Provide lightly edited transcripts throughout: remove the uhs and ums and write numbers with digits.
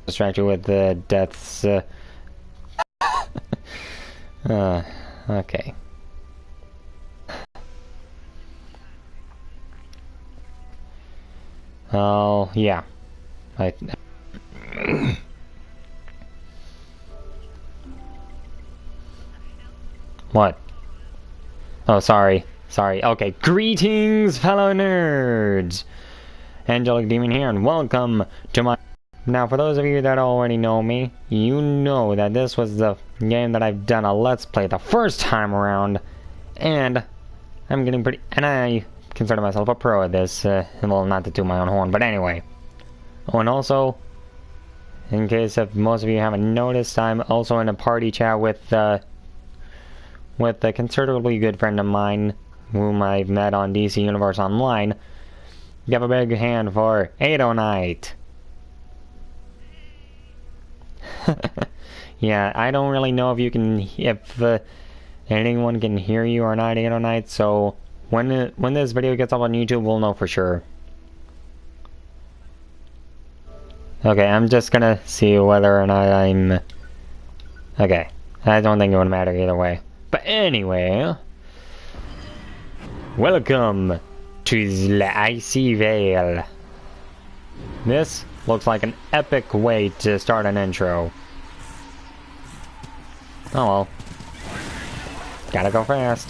Distracted with the deaths. Okay. Oh, yeah. What? Oh, sorry. Sorry. Okay. Greetings, fellow nerds! Angelic Demon here, and welcome to my... Now, for those of you that already know me, you know that this was the game that I've done a Let's Play the first time around, and I'm getting pretty... And I consider myself a pro at this, well, not to toot my own horn, but anyway. Oh, and also, in case if most of you haven't noticed, I'm also in a party chat with a considerably good friend of mine, whom I've met on DC Universe Online. Give a big hand for Adonite. Yeah, I don't really know if you can, if anyone can hear you or not, Adonite. So when this video gets up on YouTube, we'll know for sure. Okay, I'm just gonna see whether or not I'm... Okay, I don't think it would matter either way. But anyway, welcome to the Icy Vale. This looks like an epic way to start an intro. Oh well. Gotta go fast.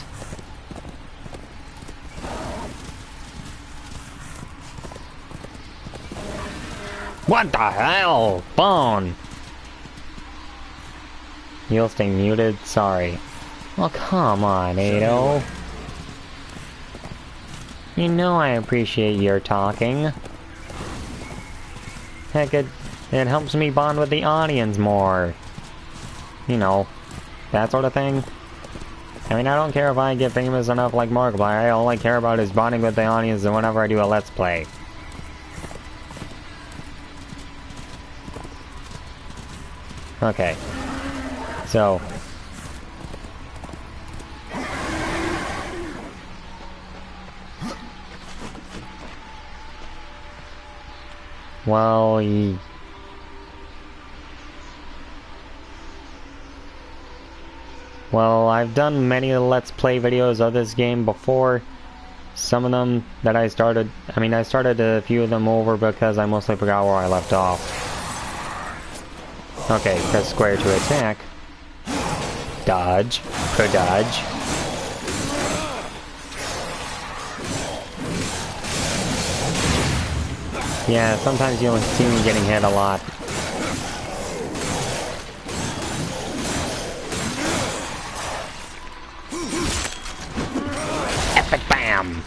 What the hell? Phone! You'll stay muted? Sorry. Well, come on, Ado. You know I appreciate your talking. Heck, it helps me bond with the audience more. You know, that sort of thing. I mean, I don't care if I get famous enough like Markiplier. All I care about is bonding with the audience whenever I do a Let's Play. Okay. So... Well, I've done many Let's Play videos of this game before. Some of them that I started a few of them over because I mostly forgot where I left off. Okay, press square to attack. Dodge. Could dodge. Yeah, sometimes you'll see me getting hit a lot. Epic bam!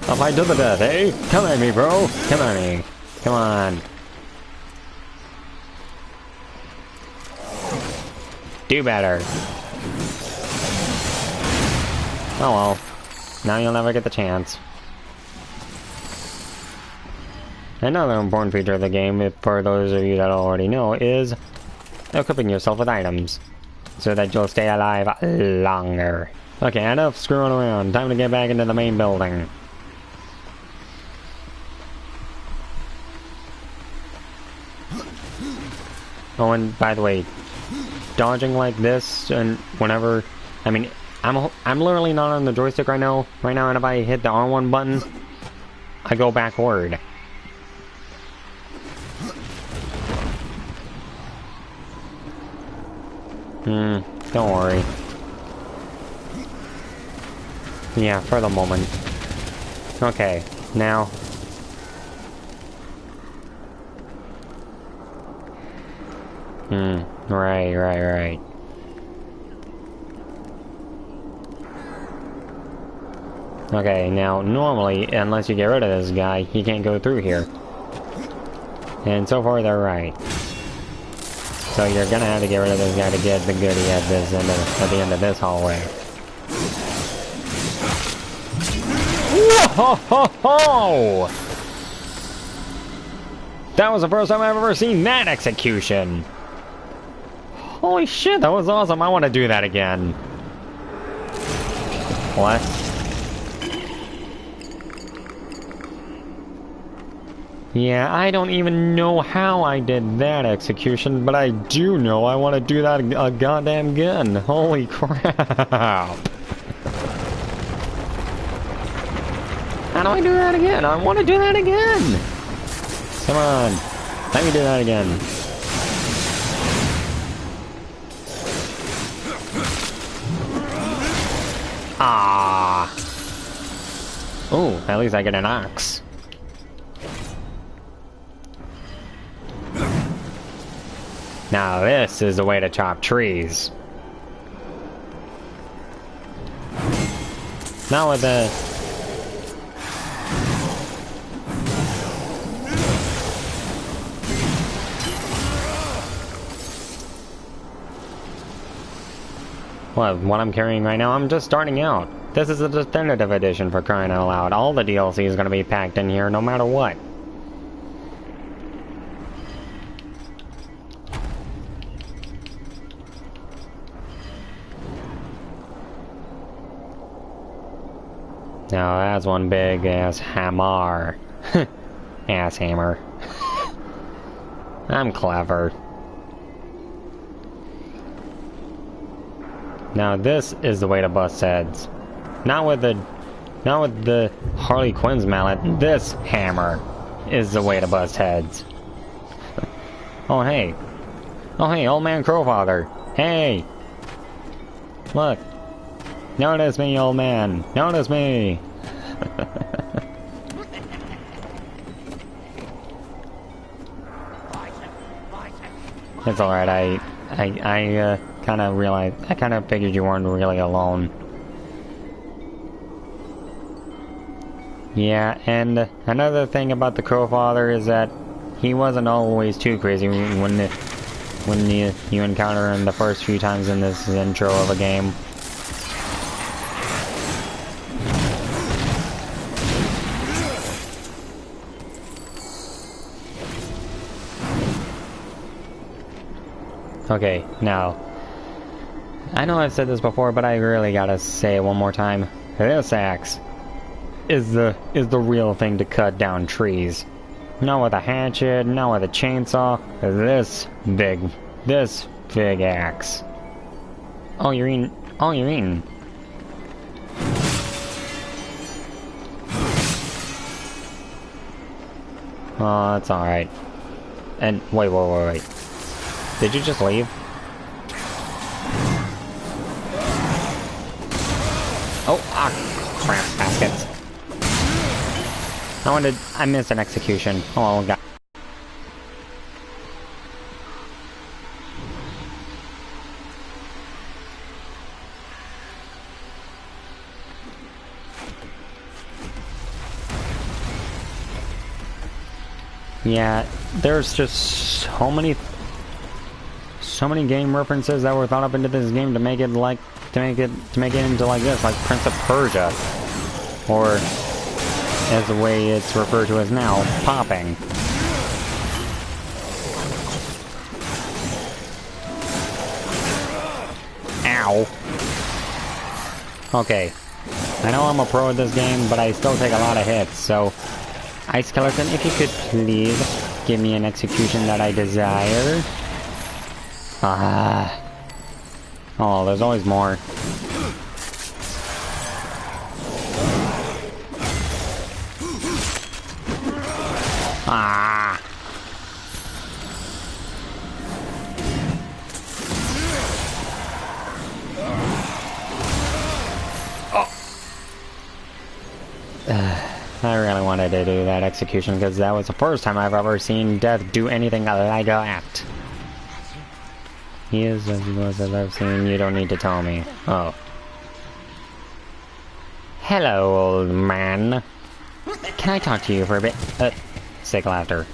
A fight to the death, eh? Come at me, bro! Come at me! Come on! Do better! Oh well. Now you'll never get the chance. Another important feature of the game, for those of you that already know, is equipping yourself with items, so that you'll stay alive longer. Okay, enough screwing around. Time to get back into the main building. Oh, and by the way, dodging like this, and whenever, I mean, I'm literally not on the joystick right now, and if I hit the R1 button, I go backward. Don't worry. Yeah, for the moment. Okay, now. Right. Okay, now, normally, unless you get rid of this guy, he can't go through here. And so far, they're right. So you're gonna have to get rid of this guy to get the goodie at the end of this hallway. Whoa-ho-ho-ho! That was the first time I've ever seen that execution! Holy shit, that was awesome! I want to do that again. What? Yeah, I don't even know how I did that execution, but I do know I want to do that a goddamn gun. Holy crap. How do I do that again? I want to do that again. Come on. Let me do that again. Ah. Oh, at least I get an axe. Now this is the way to chop trees. Now with the... What I'm carrying right now, I'm just starting out. This is a definitive edition, for crying out loud. All the DLC is going to be packed in here no matter what. Now that's one big ass hammer. Ass hammer. I'm clever. Now this is the way to bust heads. Not with the Harley Quinn's mallet. This hammer is the way to bust heads. Oh hey. Oh hey, old man Crowfather. Hey. Look. Notice me, old man. Notice me. It's alright, I kind of realized, I kind of figured you weren't really alone. Yeah, and another thing about the Crowfather is that he wasn't always too crazy when you encounter him the first few times in this intro of a game. Okay, now, I know I've said this before, but I really gotta say it one more time. This axe is the real thing to cut down trees. Not with a hatchet, not with a chainsaw. This big axe. Oh, you're eating. Oh, you're eating. Oh, that's alright. And wait. Did you just leave? Oh, crap, baskets. I missed an execution. Oh, God. Yeah, there's just so many game references that were thought up into this game to make it like to make it into like this, like Prince of Persia, or as the way it's referred to as now, popping. Ow. Okay, I know I'm a pro at this game, but I still take a lot of hits, so Ice Skeleton, if you could please give me an execution that I desire. Ah. Oh, there's always more. Ah. Oh. I really wanted to do that execution because that was the first time I've ever seen Death do anything like that. He is as most as I've seen, you don't need to tell me. Oh. Hello, old man. Can I talk to you for a bit? Sick laughter.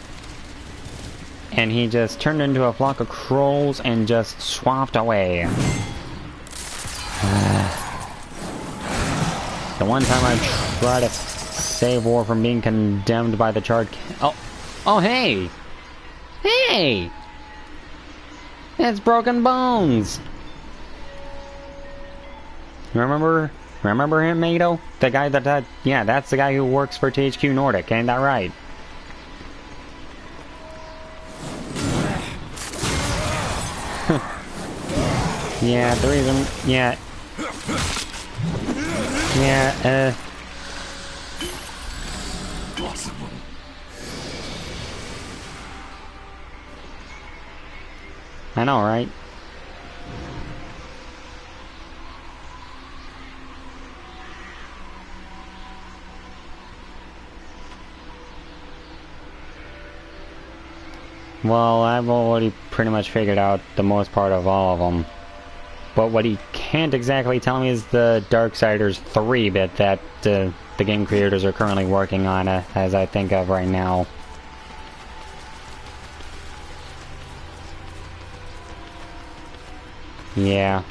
And he just turned into a flock of crows and just swapped away. The one time I tried to save War from being condemned by the charred... Oh, hey! Hey! It's Broken Bones! Remember him, Mato? The guy that yeah, that's the guy who works for THQ Nordic, ain't that right? Yeah, the reason... Yeah. Yeah, I know, right? Well, I've already pretty much figured out the most part of all of them. But what he can't exactly tell me is the Darksiders 3 bit that the game creators are currently working on, as I think of right now. Yeah.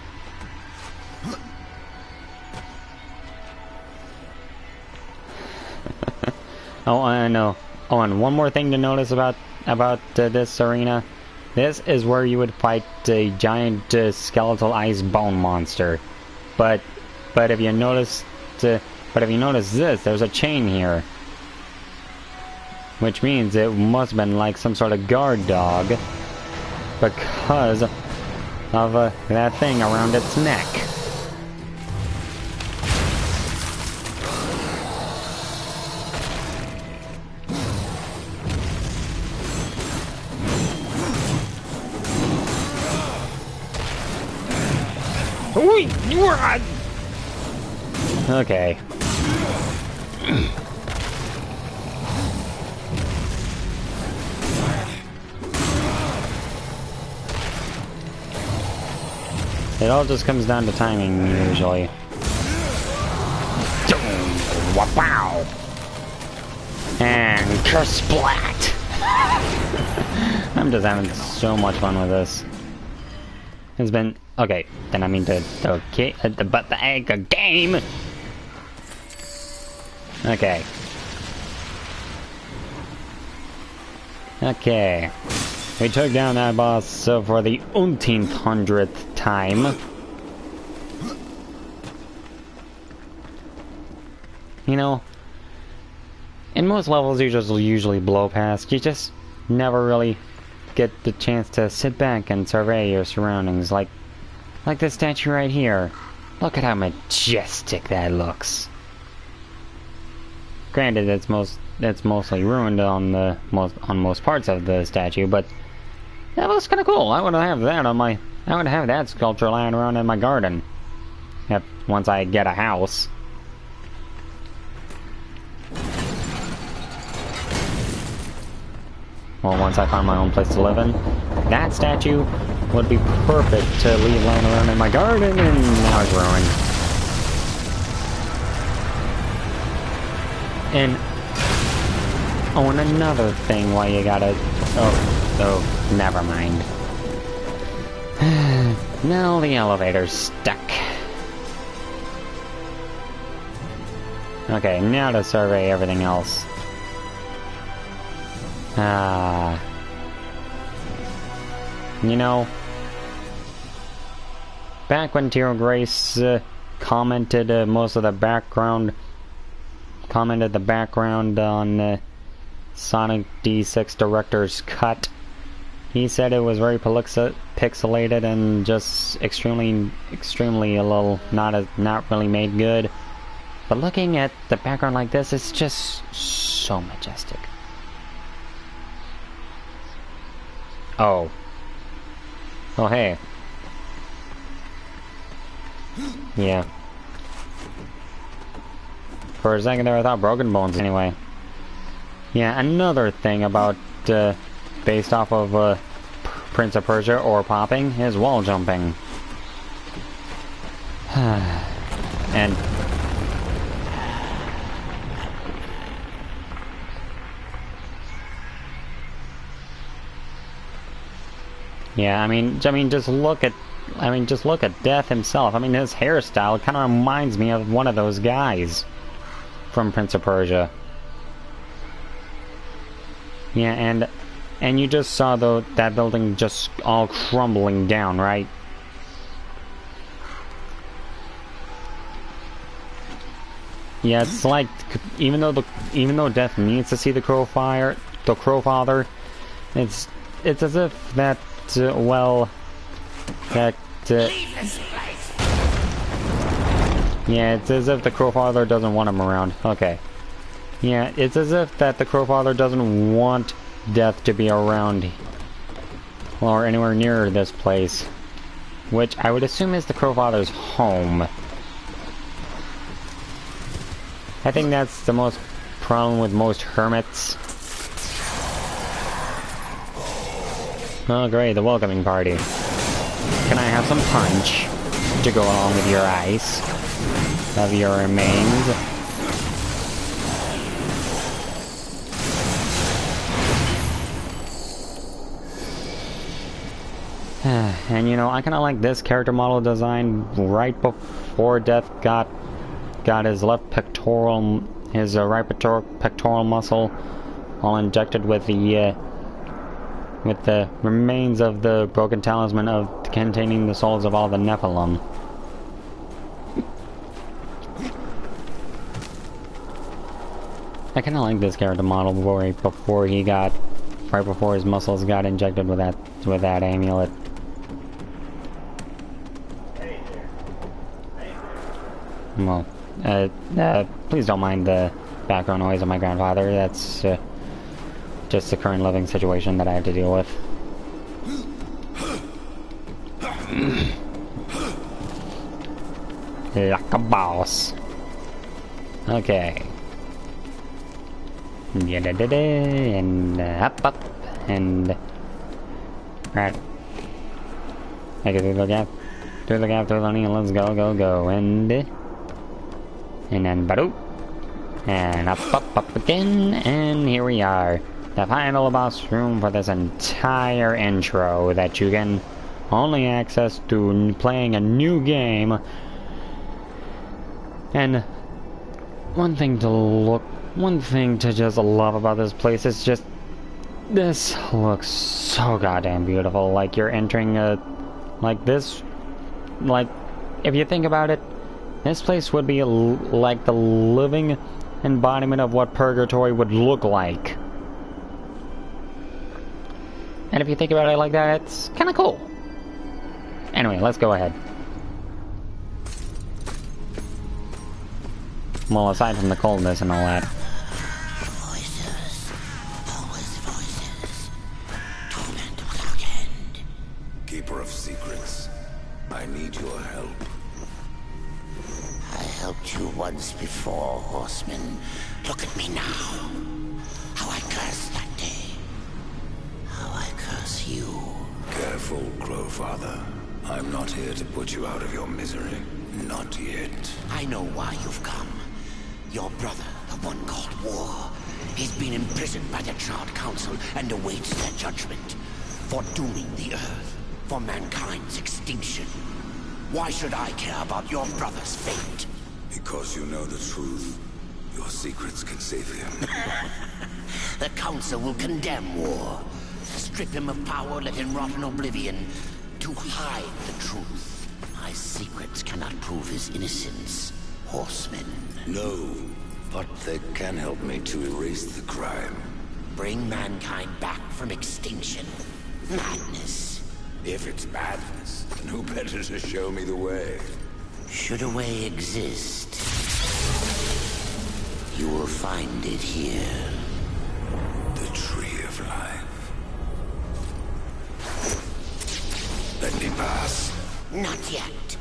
Oh, I know. Oh, and one more thing to notice about this arena. This is where you would fight a giant skeletal ice bone monster. But if you notice this, there's a chain here. Which means it must have been like some sort of guard dog because of that thing around its neck. Okay. It all just comes down to timing, usually. Wow! And kersplat! I'm just having so much fun with this. It's been... Okay, then I mean the game! Okay. Okay. We took down that boss for the 1,000th time. You know, in most levels you just usually blow past. You just never really get the chance to sit back and survey your surroundings, like this statue right here. Look at how majestic that looks. Granted, it's mostly ruined on most parts of the statue, but that looks kind of cool. I would have that sculpture lying around in my garden. Once I get a house. Well, once I find my own place to live in, that statue would be perfect to leave lying around in my garden, and now it's ruined. And oh, and another thing why you gotta... Oh, never mind. Now the elevator's stuck. Okay, now to survey everything else. You know, back when Tiro Grace commented the background on Sonic D6 Director's Cut, he said it was very pixelated and just extremely a little not really made good. But looking at the background like this, it's just so majestic. Oh. Oh, hey. Yeah. For a second there, I thought Broken Bones anyway. Yeah, another thing about, based off of, Prince of Persia or popping, is wall jumping. And... yeah, I mean, just look at Death himself. I mean, his hairstyle kind of reminds me of one of those guys from Prince of Persia. Yeah, and you just saw that building just all crumbling down, right? Yeah, it's like even though Death needs to see the Crowfather, it's as if that well, Leave this place. Yeah, it's as if the Crowfather doesn't want him around. Okay. Yeah, it's as if that the Crowfather doesn't want Death to be around or anywhere near this place, which I would assume is the Crowfather's home. I think that's the most problem with most hermits. Oh great, the welcoming party. Can I have some punch to go along with your ice of your remains? And you know, I kind of like this character model design right before Death got his left pectoral, his right pectoral muscle all injected with the remains of the broken talisman of containing the souls of all the Nephilim. I kind of like this character model right before his muscles got injected with that amulet. Well, please don't mind the background noise of my grandfather. That's just the current living situation that I have to deal with. Like a boss. Okay. And up, and right. I can through the gap, through the knee, and let's go, and then badoo, and up again, and here we are. The final boss room for this entire intro that you can only access to playing a new game. And one thing to just love about this place is just this looks so goddamn beautiful. Like you're entering like if you think about it, this place would be like the living embodiment of what Purgatory would look like. And if you think about it like that, it's kind of cool. Anyway, let's go ahead. Well, aside from the coldness and all that. Voices. Always voices. Torment without end. Keeper of secrets, I need your help. I helped you once before, Horseman. Look at me now. How I cursed that day. How I curse you. Careful, Crowfather. I'm not here to put you out of your misery. Not yet. I know why you've come. Your brother, the one called War, he's been imprisoned by the Charred Council and awaits their judgment. For dooming the Earth. For mankind's extinction. Why should I care about your brother's fate? Because you know the truth. Your secrets can save him. The Council will condemn War. Strip him of power, let him rot in oblivion. To hide the truth. My secrets cannot prove his innocence, Horseman. No, but they can help me to erase the crime. Bring mankind back from extinction. Madness. If it's madness, then who better to show me the way? Should a way exist, you will find it here. The Tree of Life. Let me pass. Not yet.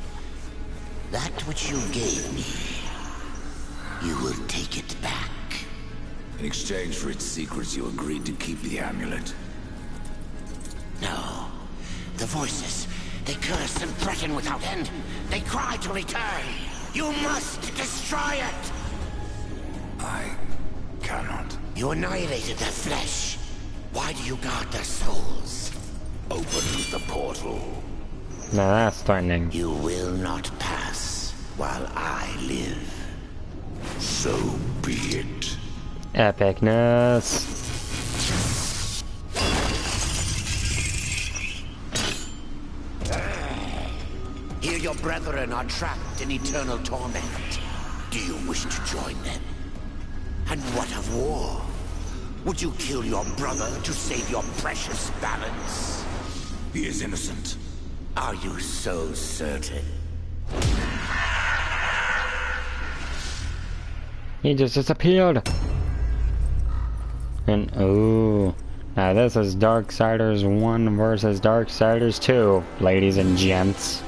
That which you gave me, you will take it back. In exchange for its secrets, you agreed to keep the amulet. No. The voices, they curse and threaten without end. They cry to return. You must destroy it! I cannot. You annihilated their flesh. Why do you guard their souls? Open the portal. Now that's threatening. You will not pass while I live. So be it. Epicness. Here your brethren are trapped in eternal torment. Do you wish to join them? And what of War? Would you kill your brother to save your precious balance? He is innocent. Are you so certain? He just disappeared. And oh, now this is Darksiders 1 versus Darksiders 2, ladies and gents.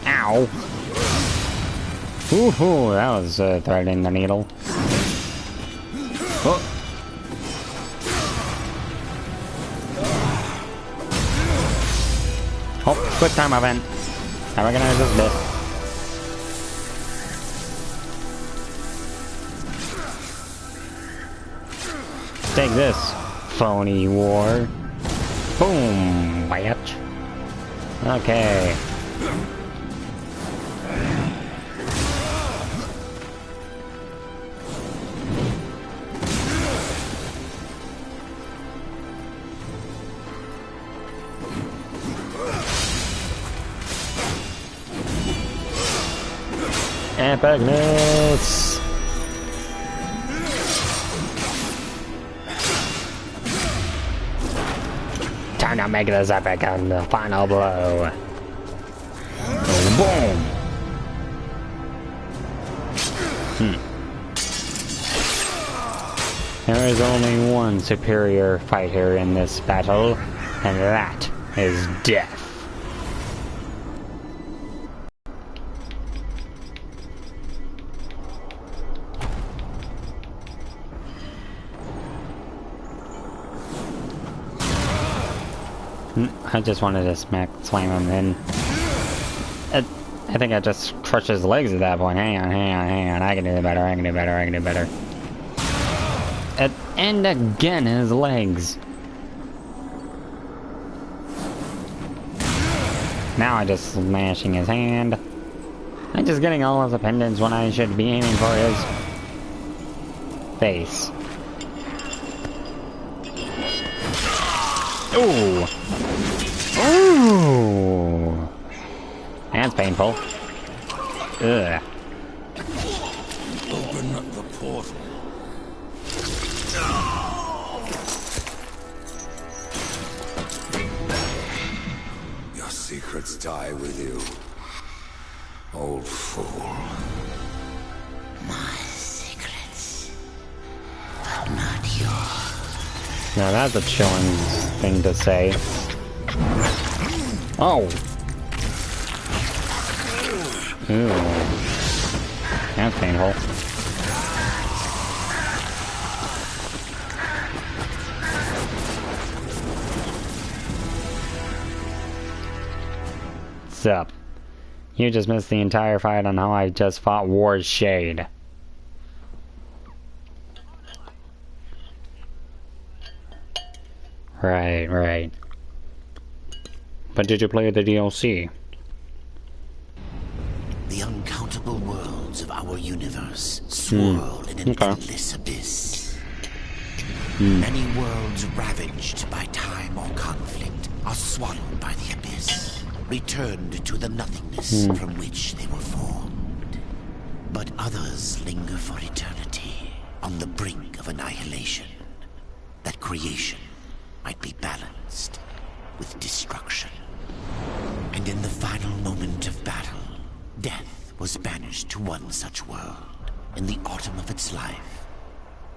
Ow. Ooh, that was threading the needle. Oh. Oh, quick time event. I recognize this bit. Take this, phony war. Boom, bitch. Okay. Epicness! Time to make this epic on the final blow. Boom! There is only one superior fighter in this battle, and that is death. I just wanted to slam him in. I think I just crushed his legs at that point. Hang on. I can do better, I can do better. And again, his legs. Now I'm just smashing his hand. I'm just getting all his appendage when I should be aiming for his face. Ooh! Ooh! That's painful. Ugh. Open the portal. Your secrets die with you, old fool. My secrets, but not yours. Now that's a chilling thing to say. Oh! Ooh. That's painful. What's up? You just missed the entire fight on how I just fought War's Shade. Right. But did you play the DLC? The uncountable worlds of our universe swirl in an endless abyss. Many worlds ravaged by time or conflict are swallowed by the abyss, returned to the nothingness from which they were formed. But others linger for eternity on the brink of annihilation, that creation might be balanced with destruction. And in the final moment of battle, death was banished to one such world in the autumn of its life,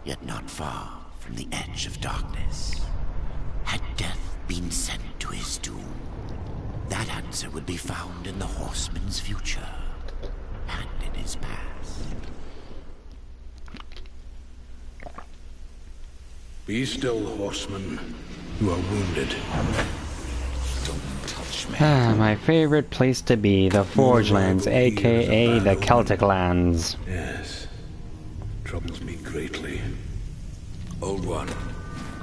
yet not far from the edge of darkness. Had death been sent to his doom, that answer would be found in the horseman's future and in his past. Be still, horseman. You are wounded. Don't touch me. My favorite place to be, the Forge Lands, aka the Celtic Lands. Yes. Troubles me greatly. Old one,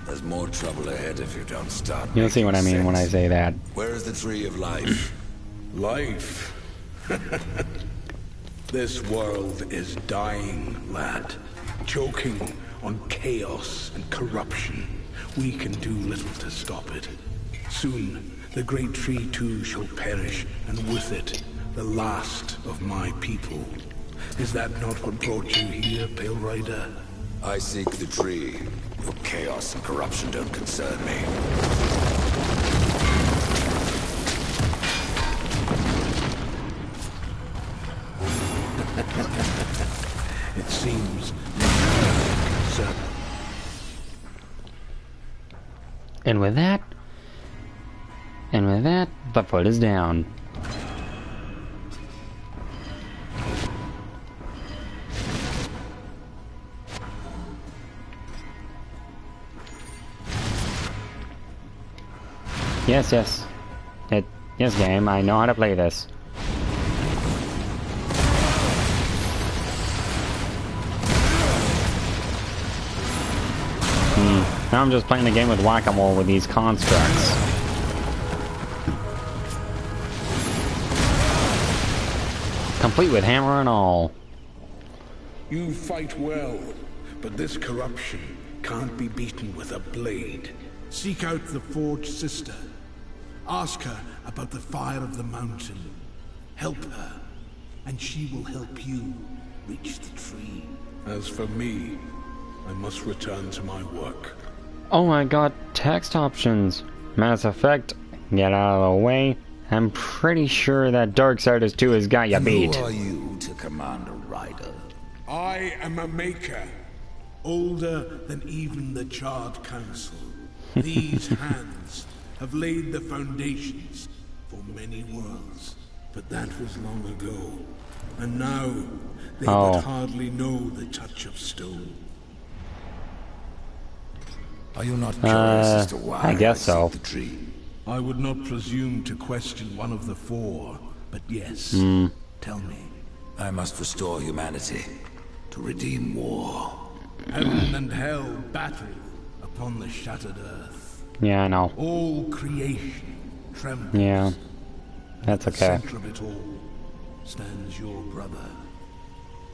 there's more trouble ahead if you don't start. You'll see what I mean when I say that. Where is the tree of life? Life? This world is dying, lad. Choking on chaos and corruption. We can do little to stop it. Soon, The great tree too shall perish, and with it, the last of my people. Is that not what brought you here, Pale Rider? I seek the tree. Your chaos and corruption don't concern me. It seems concern. And with that, the foot is down. Yes. Yes, game, I know how to play this. Now I'm just playing the game with whack-a-mole with these constructs. Complete with hammer and all. You fight well, but this corruption can't be beaten with a blade. Seek out the Forge Sister. Ask her about the fire of the mountain. Help her, and she will help you reach the tree. As for me, I must return to my work. Oh my god, text options. Mass Effect, get out of the way. I'm pretty sure that Darksiders 2 has got ya beat. Who are you to command a rider? I am a maker, older than even the Charred Council. These hands have laid the foundations for many worlds, but that was long ago. And now, they would hardly know the touch of stone. Are you not curious as to why I guess so. seek the tree? I would not presume to question one of the four, but yes, tell me. I must restore humanity to redeem war. Heaven and hell battle upon the shattered earth. Yeah, I know. All creation trembles. Yeah, that's At the okay. center of it all stands your brother.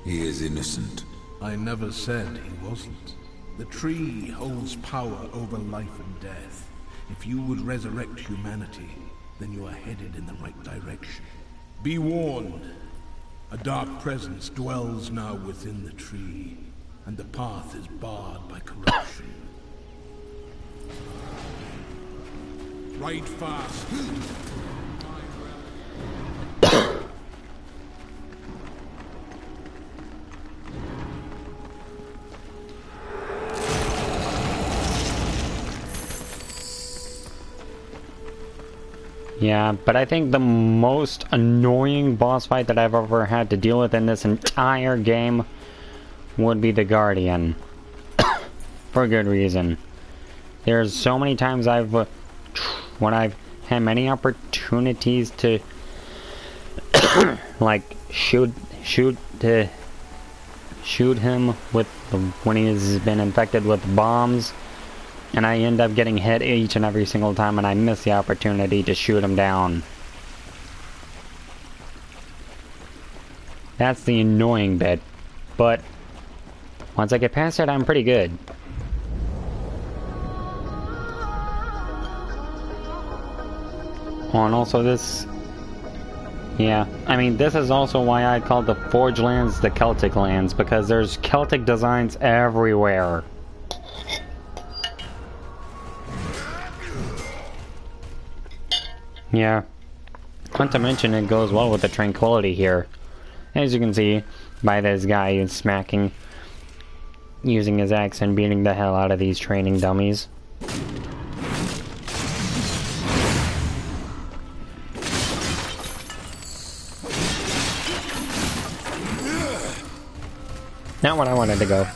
He is innocent. I never said he wasn't. The tree holds power over life and death. If you would resurrect humanity, then you are headed in the right direction. Be warned. A dark presence dwells now within the tree, and the path is barred by corruption. Ride fast. Yeah, but I think the most annoying boss fight that I've ever had to deal with in this entire game would be the Guardian. For good reason. There's so many times when I've had many opportunities to like shoot him with when he's been infected with bombs, and I end up getting hit each and every single time, and I miss the opportunity to shoot him down. That's the annoying bit, but once I get past it, I'm pretty good. Oh, and also this... Yeah, I mean, this is also why I call the Forge lands the Celtic lands, because there's Celtic designs everywhere. Yeah, not to mention it goes well with the tranquility here. As you can see by this guy who's smacking, using his axe and beating the hell out of these training dummies. Not what I wanted to go.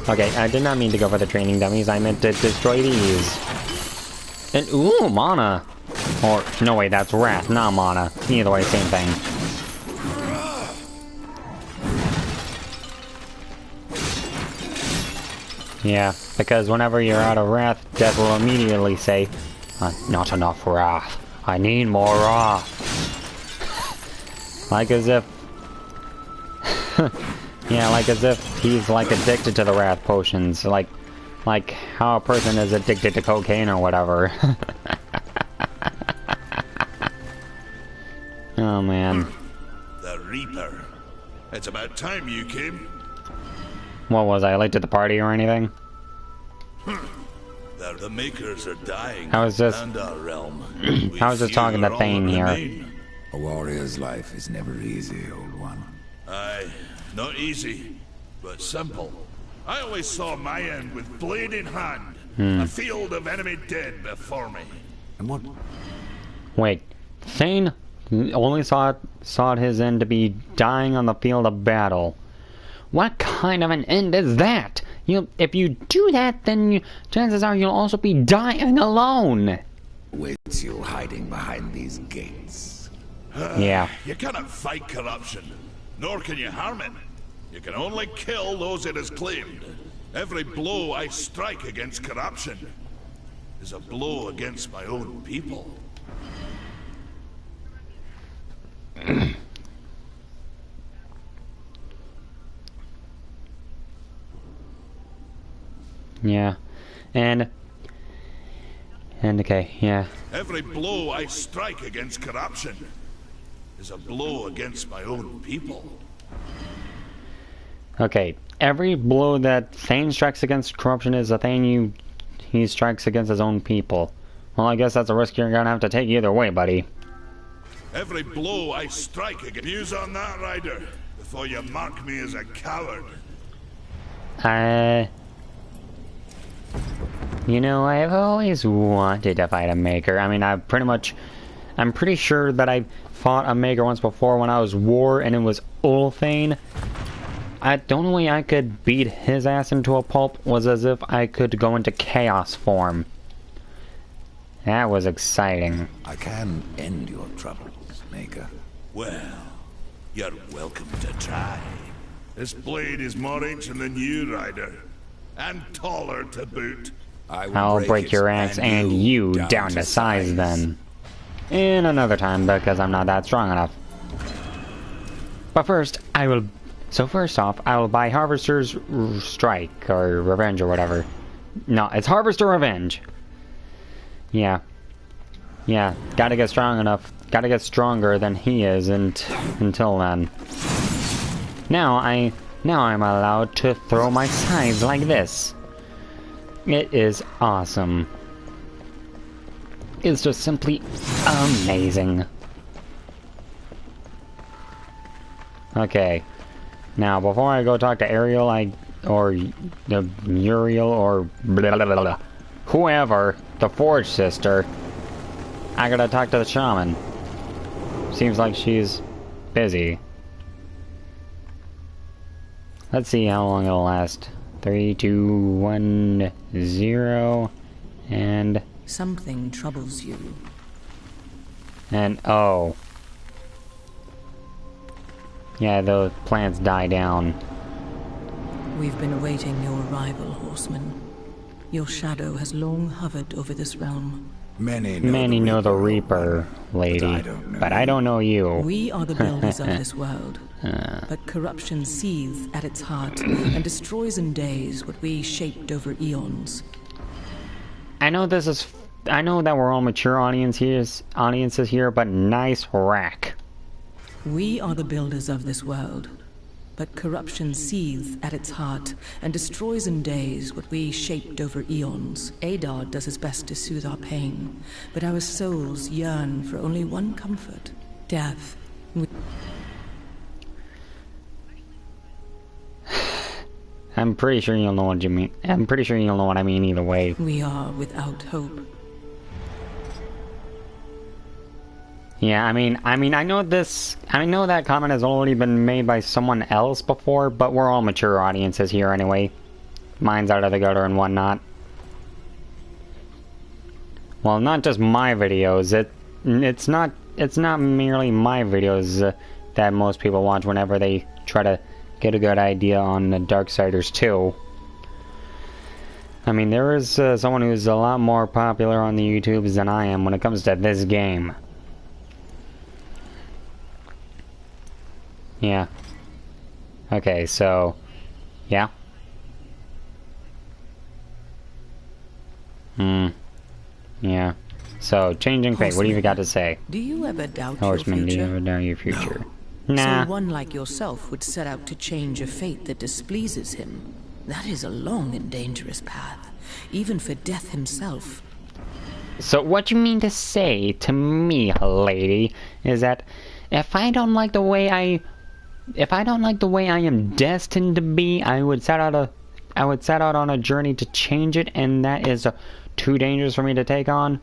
Okay, I did not mean to go for the training dummies. I meant to destroy these. And ooh, mana. Or no, wait, that's wrath, not mana. Either way, same thing. Yeah, because whenever you're out of wrath, death will immediately say, not enough wrath. I need more wrath. Like as if... yeah, like as if he's like addicted to the wrath potions. Like how a person is addicted to cocaine or whatever. Oh, man. The Reaper. It's about time you came. What was I, late to the party or anything? The Makers are dying. How is this? And our realm. I was just talking to Thane here. A warrior's life is never easy, old one. Aye, not easy, but simple. I always saw my end with blade in hand. A field of enemy dead before me. And what? Wait, Thane only sought his end to be dying on the field of battle. What kind of an end is that? If you do that, then chances are you'll also be dying alone. Waits you hiding behind these gates. Yeah. You cannot fight corruption, nor can you harm it. You can only kill those it has claimed. Every blow I strike against corruption is a blow against my own people. Yeah. And okay, yeah. Every blow I strike against corruption is a blow against my own people. Okay, every blow that Thane strikes against corruption is a thing he strikes against his own people. Well, I guess that's a risk you're gonna have to take either way, buddy. Every blow I strike against... Views on that, Ryder, before you mark me as a coward. You know, I've always wanted to fight a Maker. I mean, I'm pretty sure that I fought a Maker once before when I was War, and it was Ulthane. The only way I could beat his ass into a pulp was as if I could go into Chaos form. That was exciting. I can end your troubles, Maker. Well, you're welcome to try. This blade is more ancient than you, Ryder. And taller to boot. I'll break your axe and you down to size then. In another time, because I'm not that strong enough. But first, first off, I will buy Harvester's Strike, or Revenge, or whatever. No, it's Harvester Revenge. Yeah. Yeah, gotta get strong enough. Gotta get stronger than he is until then. Now I'm allowed to throw my scythe like this. It is awesome. It's just simply amazing. Okay. Now, before I go talk to Ariel, or Muriel, or blah, blah, blah, blah, whoever, the Forge Sister, I gotta talk to the Shaman. Seems like she's busy. Let's see how long it'll last. 3, 2, 1, 0, and... Something troubles you. And, oh. Yeah, the plants die down. We've been awaiting your arrival, Horseman. Your shadow has long hovered over this realm. Many know the Reaper, lady, but I don't know you. We are the builders of this world. But corruption seethes at its heart and destroys in days what we shaped over eons. I know that we're all mature audiences here, but nice rack. We are the builders of this world. But corruption seethes at its heart and destroys in days what we shaped over eons. Adar does his best to soothe our pain, but our souls yearn for only one comfort: death. I'm pretty sure you'll know what you mean. I'm pretty sure you'll know what I mean either way. We are without hope. Yeah, I know that comment has already been made by someone else before, but we're all mature audiences here anyway. Mine's out of the gutter and whatnot. Well, not just my videos. It's not merely my videos that most people watch whenever they try to get a good idea on the Darksiders 2. I mean, there is someone who's a lot more popular on the YouTubes than I am when it comes to this game. Yeah. Okay, so... Yeah. Yeah. So, changing fate, what do you got to say? Do you ever doubt Horseman, your do you future? ever know your future? Nah. So one like yourself would set out to change a fate that displeases him. That is a long and dangerous path, even for death himself. So what you mean to say to me, lady, is that if I don't like the way I am destined to be, I would set out on a journey to change it, and that is too dangerous for me to take on?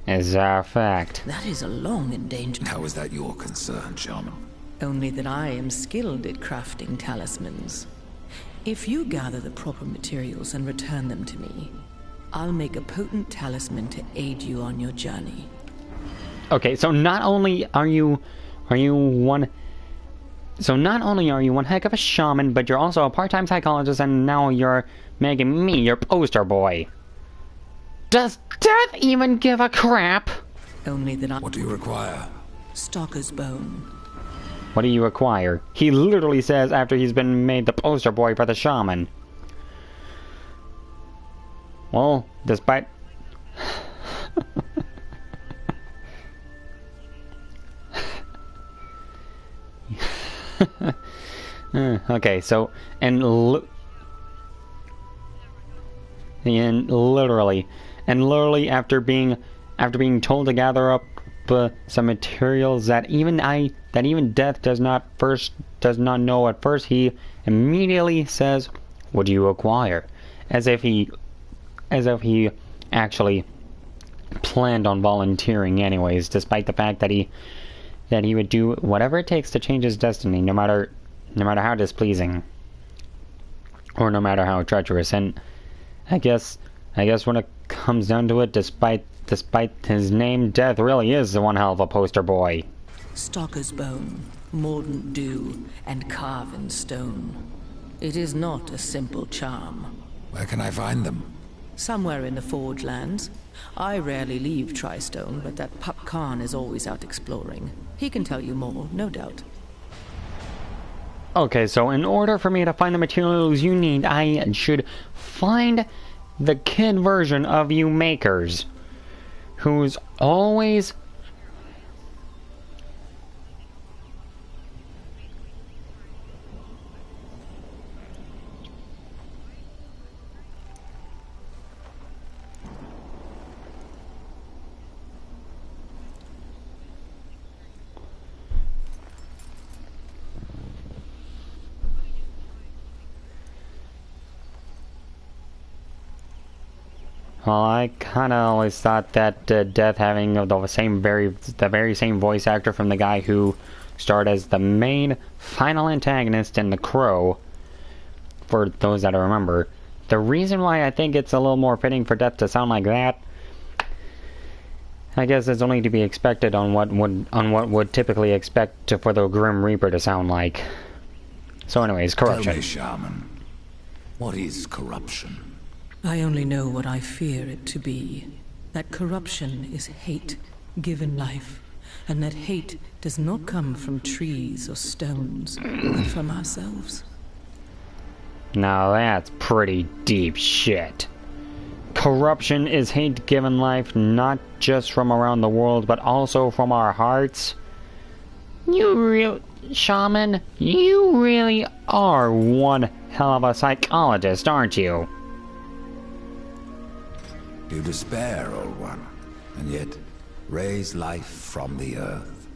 Is that a fact? That is a long and dangerous... How is that your concern, Shaman? Only that I am skilled at crafting talismans. If you gather the proper materials and return them to me, I'll make a potent talisman to aid you on your journey. Okay, so not only are you one heck of a shaman, but you're also a part-time psychologist, and now you're making me your poster boy. Does death even give a crap? Only that I... What do you require? Stalker's bone. What do you require? He literally says after he's been made the poster boy for the shaman. Well, despite... okay, so, and literally after being told to gather up some materials that even death does not know at first, he immediately says, "What do you require?" As if he actually planned on volunteering anyways, despite the fact that he would do whatever it takes to change his destiny, no matter how displeasing or no matter how treacherous. And I guess when it comes down to it, despite his name, Death really is the one hell of a poster boy. Stalker's bone, mordant dew, and carven stone. It is not a simple charm. Where can I find them? Somewhere in the Forge Lands. I rarely leave Tristone, but that Pup Khan is always out exploring. He can tell you more, no doubt. Okay, so in order for me to find the materials you need, I should find the kid version of you makers, who's always... Well, I kinda always thought that Death having the very same voice actor from the guy who starred as the main final antagonist in The Crow, for those that remember. The reason why I think it's a little more fitting for Death to sound like that, I guess it's only to be expected on what would typically expect for the Grim Reaper to sound like. So anyways, corruption. Tell me, Shaman, what is corruption? I only know what I fear it to be. That corruption is hate, given life. And that hate does not come from trees or stones, but from ourselves. Now that's pretty deep shit. Corruption is hate given life, not just from around the world, but also from our hearts. Shaman, you really are one hell of a psychologist, aren't you? You despair, old one, and yet raise life from the earth.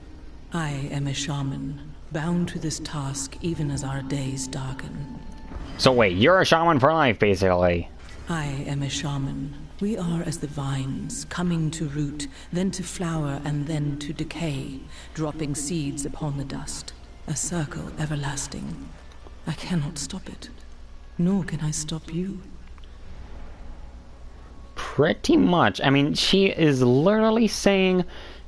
I am a shaman, bound to this task even as our days darken. So wait, you're a shaman for life, basically. I am a shaman. We are as the vines, coming to root, then to flower, and then to decay, dropping seeds upon the dust. A circle everlasting. I cannot stop it, nor can I stop you. Pretty much. I mean, she is literally saying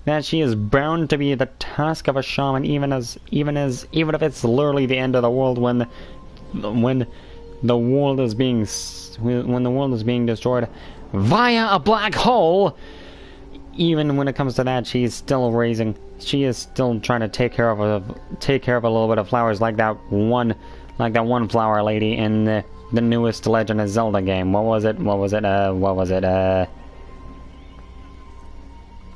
that she is bound to be the task of a shaman, even if it's literally the end of the world when the world is being destroyed via a black hole. Even when it comes to that, she is still trying to take care of a little bit of flowers, like that one flower lady in the newest Legend of Zelda game. What was it?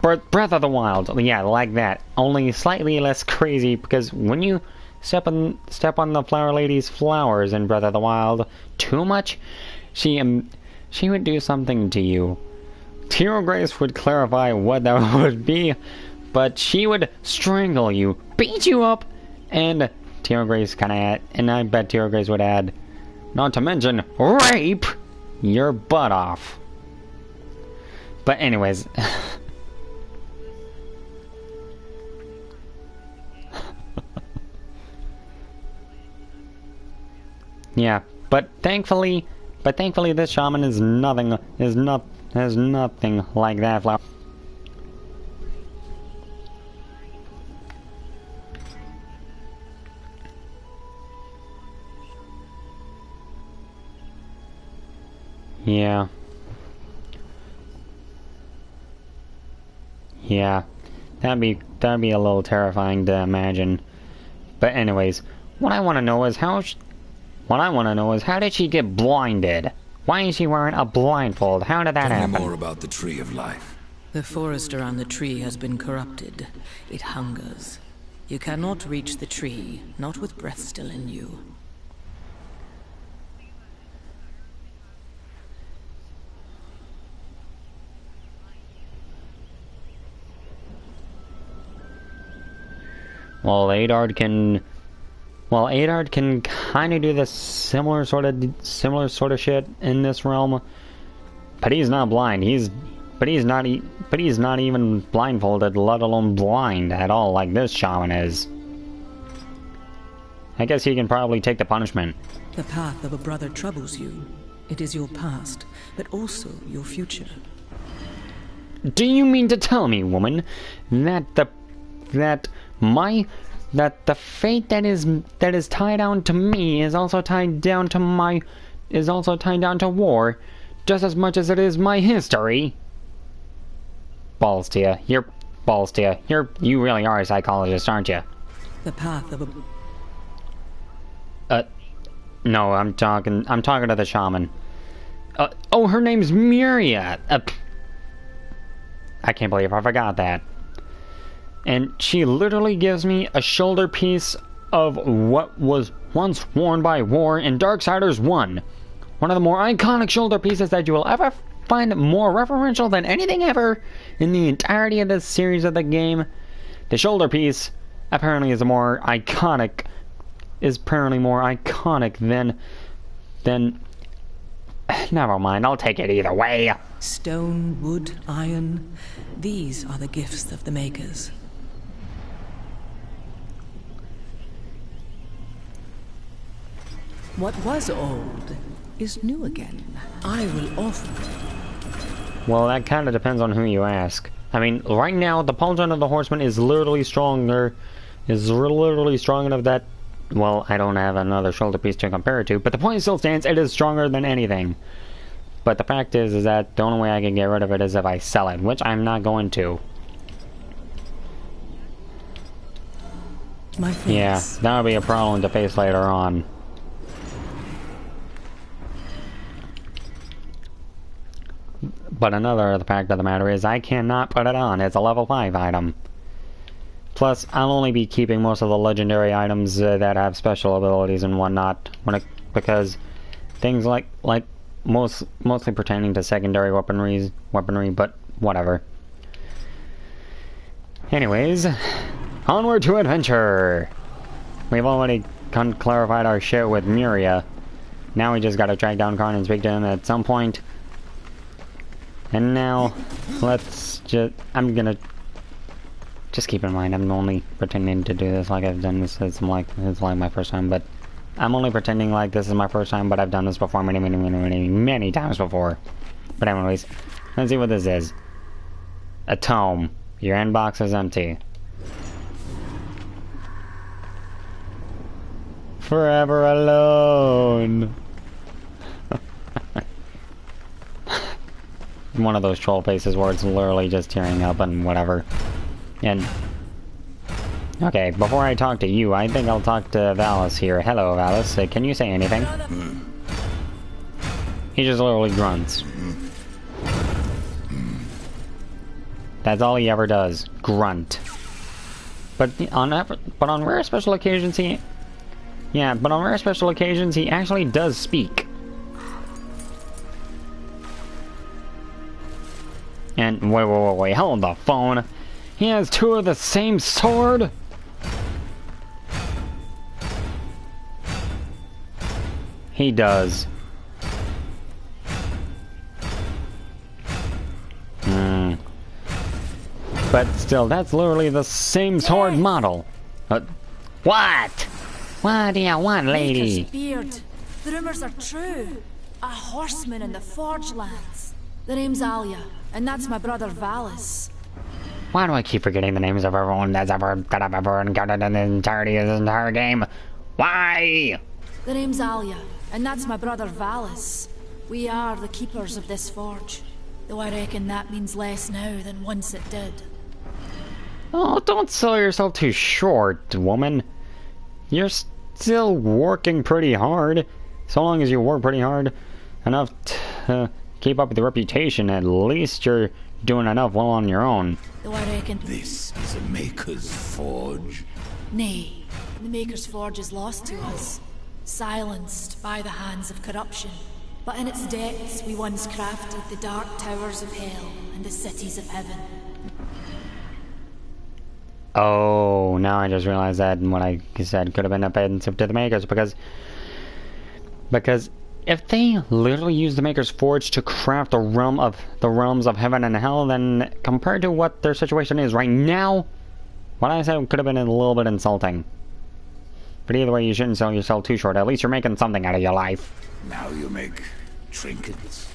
Breath of the Wild. Yeah, like that. Only slightly less crazy, because when you step on the Flower Lady's flowers in Breath of the Wild too much, she would do something to you. Tear Grace would clarify what that would be, but she would strangle you, beat you up, and Tear Grace and I bet Tear Grace would add, not to mention, rape your butt off. But anyways... yeah, but thankfully this shaman has nothing like that flower. Yeah. Yeah. That'd be a little terrifying to imagine. But anyways, what I want to know is how did she get blinded? Why is she wearing a blindfold? How did that Tell happen? me more about the Tree of Life. The forest around the tree has been corrupted. It hungers. You cannot reach the tree, not with breath still in you. Well, Adard can kind of do this similar sort of shit in this realm, but he's not blind. But he's not even blindfolded, let alone blind at all, like this shaman is. I guess he can probably take the punishment. The path of a brother troubles you. It is your past, but also your future. Do you mean to tell me, woman, that the fate that is tied down to me is also tied down to war, just as much as it is my history? Balls to you. You really are a psychologist, aren't you? The path of a... No, I'm talking to the shaman. Oh, her name's Myria. I can't believe I forgot that. And she literally gives me a shoulder piece of what was once worn by War in Darksiders 1. One of the more iconic shoulder pieces that you will ever find more referential than anything ever in the entirety of this series of the game. The shoulder piece apparently is more iconic than never mind, I'll take it either way. Stone, wood, iron, these are the gifts of the makers. What was old is new again. I will offer. Well, that kind of depends on who you ask. I mean, right now, the pauldron of the horseman is literally strong enough that, well, I don't have another shoulder piece to compare it to, but the point still stands, it is stronger than anything. But the fact is that the only way I can get rid of it is if I sell it, which I'm not going to. My thanks. Yeah, that'll be a problem to face later on. But another fact of the matter is I cannot put it on. It's a level 5 item. Plus, I'll only be keeping most of the legendary items that have special abilities and whatnot, because things like mostly pertaining to secondary weaponry, but whatever. Anyways, onward to adventure. We've already clarified our shit with Myria. Now we just gotta track down Karn and speak to him at some point. And now, I'm gonna just keep in mind, I'm only pretending to do this like I've done this. It's like my first time, but I'm only pretending like this is my first time, but I've done this before many times before. But anyways, let's see what this is. A tome. Your inbox is empty. Forever alone. One of those troll faces where it's literally just tearing up and whatever. And okay, before I talk to you, I think I'll talk to Valis here. Hello, Valis. Can you say anything? He just literally grunts. That's all he ever does. Grunt. But on rare special occasions he... Yeah, but on rare special occasions he actually does speak. And wait, hold the phone. He has two of the same sword? He does. But still, that's literally the same sword model. What? What do you want, lady? Maker's beard. The rumors are true. A horseman in the Forge lands. The name's Alia, and that's my brother Valis. Why do I keep forgetting the names of everyone that I've ever encountered in the entirety of this entire game? Why? The name's Alia, and that's my brother Valis. We are the keepers of this forge. Though I reckon that means less now than once it did. Oh, don't sell yourself too short, woman. You're still working pretty hard. So long as you work pretty hard enough to keep up with the reputation, at least you're doing enough well on your own. Though I reckon... This is a Maker's Forge. Nay, the Maker's Forge is lost to us. Silenced by the hands of corruption. But in its depths we once crafted the dark towers of hell and the cities of heaven. Oh, now I just realized that what I said could have been offensive to the Makers, because if they literally use the Maker's Forge to craft the realms of heaven and hell, then compared to what their situation is right now, what I said could have been a little bit insulting. But either way, you shouldn't sell yourself too short. At least you're making something out of your life. Now you make trinkets.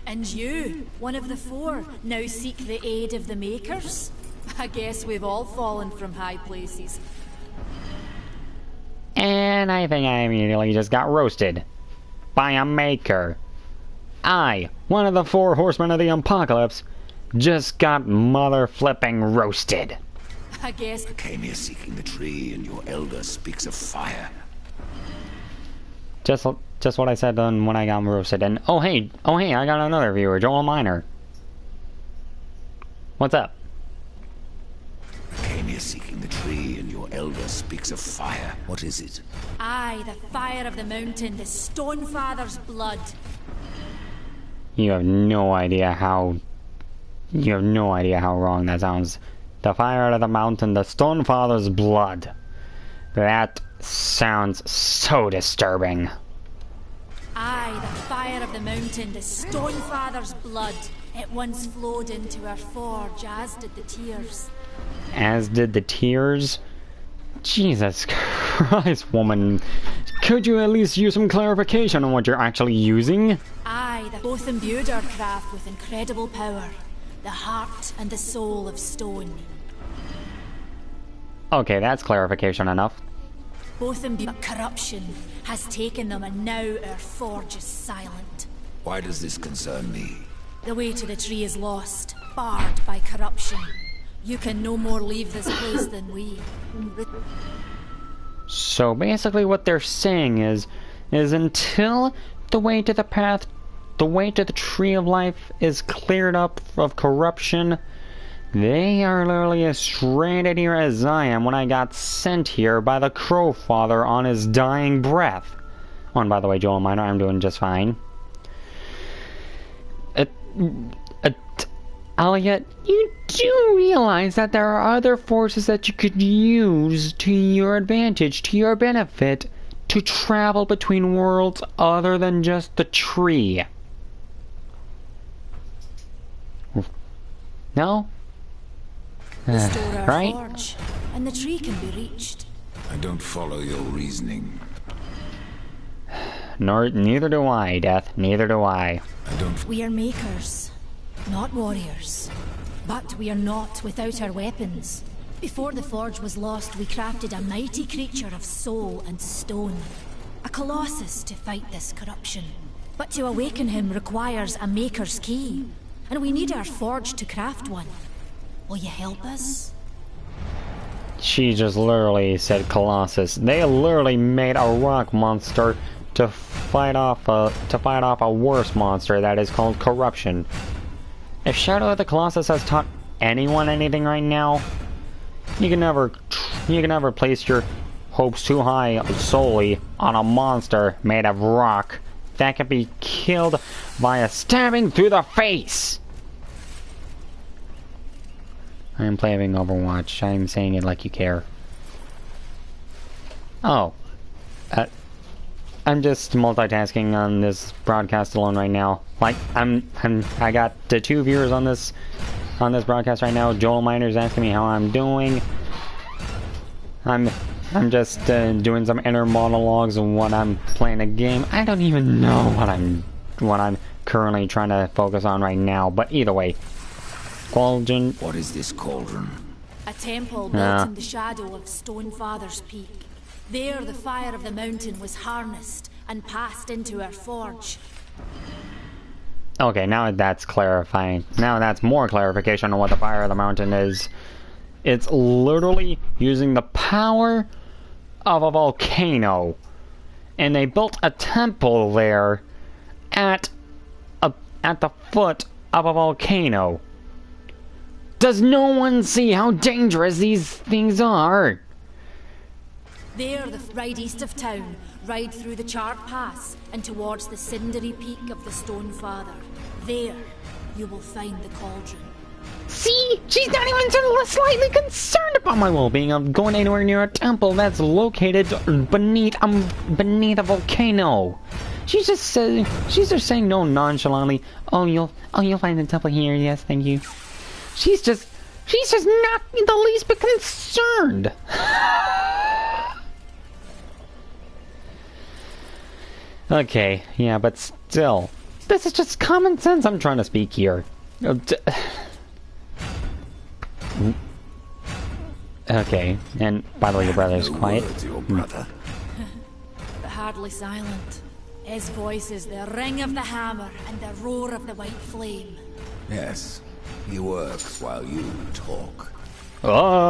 And you, one of the four, now seek the aid of the Makers? I guess we've all fallen from high places. And I think I immediately just got roasted. By a Maker. I, one of the four horsemen of the apocalypse, just got mother-flipping roasted. I guess... I came here seeking the tree, and your elder speaks of fire. Just what I said when I got roasted. And oh hey, I got another viewer, Joel Miner. What's up? I came here seeking the tree, and your elder speaks of fire. What is it? Aye, the fire of the mountain, the Stonefather's blood. You have no idea how wrong that sounds. The fire of the mountain, the Stonefather's blood. That sounds so disturbing. Aye, the fire of the mountain, the Stonefather's blood. It once flowed into our forge, as did the tears. As did the tears? Jesus Christ, woman. Could you at least use some clarification on what you're actually using? Aye, they both imbued our craft with incredible power. The heart and the soul of stone. Okay, that's clarification enough. Both imbued, but corruption has taken them, and now our forge is silent. Why does this concern me? The way to the tree is lost, barred by corruption. You can no more leave this place than we. So basically what they're saying is until the way to the path, the way to the tree of life is cleared up of corruption, they are literally as stranded here as I am when I got sent here by the Crow Father on his dying breath. Oh, and by the way, Joel Miner, I'm doing just fine. Elliot, you do realize that there are other forces that you could use to your advantage, to your benefit, to travel between worlds other than just the tree. No? Restore our Right? forge, and the tree can be reached. I don't follow your reasoning. Neither do I, Death. Neither do I. We are makers, not warriors. But we are not without our weapons. Before the forge was lost, we crafted a mighty creature of soul and stone. A colossus to fight this corruption. But to awaken him requires a maker's key. And we need our forge to craft one. Will you help us? She just literally said Colossus. They literally made a rock monster to fight off a worse monster that is called corruption. If Shadow of the Colossus has taught anyone anything right now. You can never place your hopes too high solely on a monster made of rock that can be killed via stabbing through the face. I am playing Overwatch. I am saying it like you care. Oh. I'm just multitasking on this broadcast alone right now. Like, I got 2 viewers on this broadcast right now. Joel Miner's asking me how I'm doing. I'm just doing some inner monologues of what I'm playing a game. I don't even know what I'm currently trying to focus on right now. But either way, Cauldron. What is this cauldron? A temple built in the shadow of Stonefather's Peak. There the fire of the mountain was harnessed and passed into our forge. Okay, now that's clarifying. Now that's more clarification on what the fire of the mountain is. It's literally using the power of a volcano. And they built a temple there at the foot of a volcano. Does no one see how dangerous these things are? There, right east of town, ride through the Chart Pass and towards the cindery peak of the Stonefather. There, you will find the cauldron. See? She's not even slightly concerned about my well-being of going anywhere near a temple that's located beneath a volcano. She's just saying no nonchalantly. Oh, you'll find the temple here. Yes, thank you. She's just not in the least bit concerned. Okay, yeah, but still, this is just common sense I'm trying to speak here. Okay, and by the way, your brother's quiet. Your brother. But hardly silent. His voice is the ring of the hammer and the roar of the white flame. Yes, he works while you talk. Oh!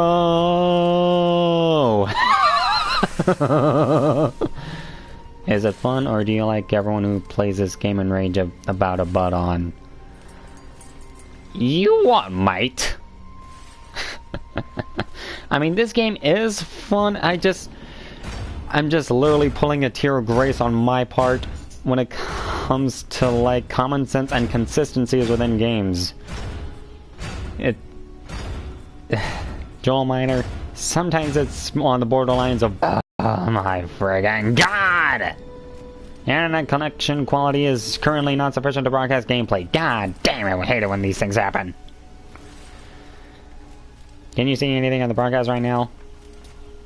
Is it fun, or do you like everyone who plays this game and rage about a butt on? You what, mate? I mean, this game is fun. I'm just literally pulling a tear of grace on my part when it comes to, like, common sense and consistencies within games. Joel Miner, sometimes it's on the borderlines of, oh my friggin' god! Internet connection quality is currently not sufficient to broadcast gameplay. God damn it, I hate it when these things happen. Can you see anything on the broadcast right now?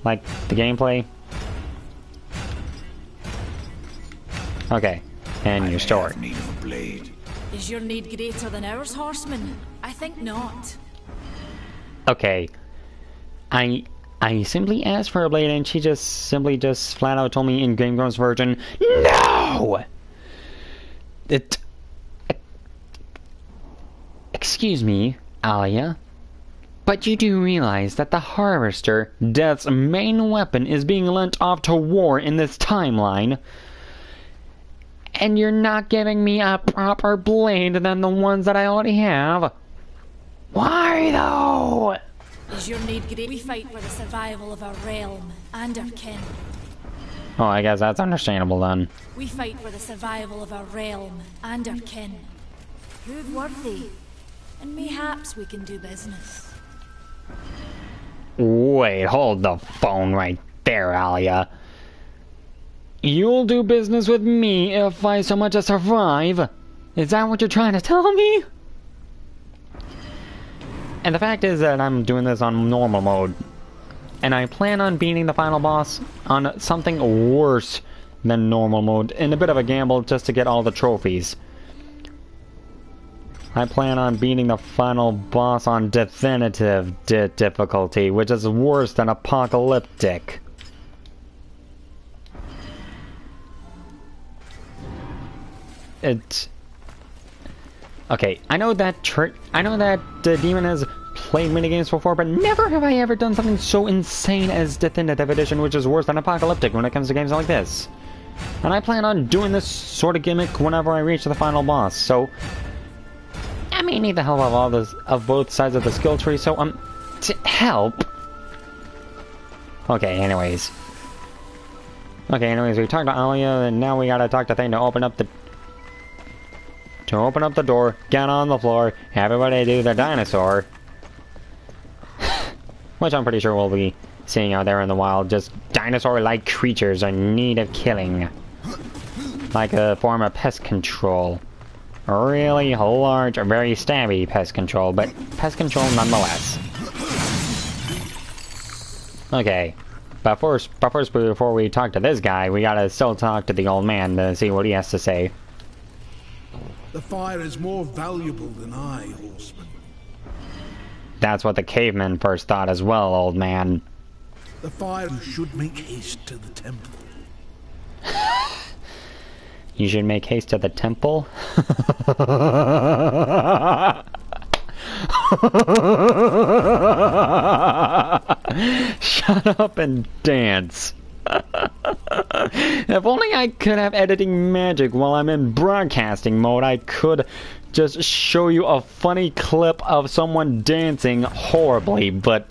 Like, the gameplay? Okay, and your story. Need of a blade. Is your need greater than ours, horseman? I think not. Okay. I simply asked for a blade and she just flat out told me in Game Grumps version, no! Excuse me, Alia, but you do realize that the Harvester, Death's main weapon, is being lent off to war in this timeline, and you're not giving me a proper blade than the ones that I already have? Why though? Is your need great? We fight for the survival of our realm and our kin. Oh, I guess that's understandable then. We fight for the survival of our realm and our kin. Prove worthy, and mayhaps we can do business. Wait, hold the phone right there, Alia. You'll do business with me if I so much as survive? Is that what you're trying to tell me? And the fact is that I'm doing this on normal mode. And I plan on beating the final boss on something worse than normal mode, in a bit of a gamble just to get all the trophies. I plan on beating the final boss on definitive difficulty, which is worse than apocalyptic. Okay, I know that Demon has played minigames before, but never have I ever done something so insane as Definitive Edition, which is worse than Apocalyptic when it comes to games like this. And I plan on doing this sort of gimmick whenever I reach the final boss, so... I may need the help of both sides of the skill tree, so to help. Okay, anyways. We talked to Alia, and now we gotta talk to Thing to open up the door, get on the floor, everybody do the dinosaur. Which I'm pretty sure we'll be seeing out there in the wild, just dinosaur-like creatures in need of killing. Like a form of pest control. Really large, very stabby pest control, but pest control nonetheless. Okay. But first, before we talk to this guy, we gotta still talk to the old man to see what he has to say. The fire is more valuable than I, horseman. That's what the cavemen first thought as well, old man. The fire should make haste to the temple. You should make haste to the temple? Shut up and dance. If only I could have editing magic while I'm in broadcasting mode, I could just show you a funny clip of someone dancing horribly, but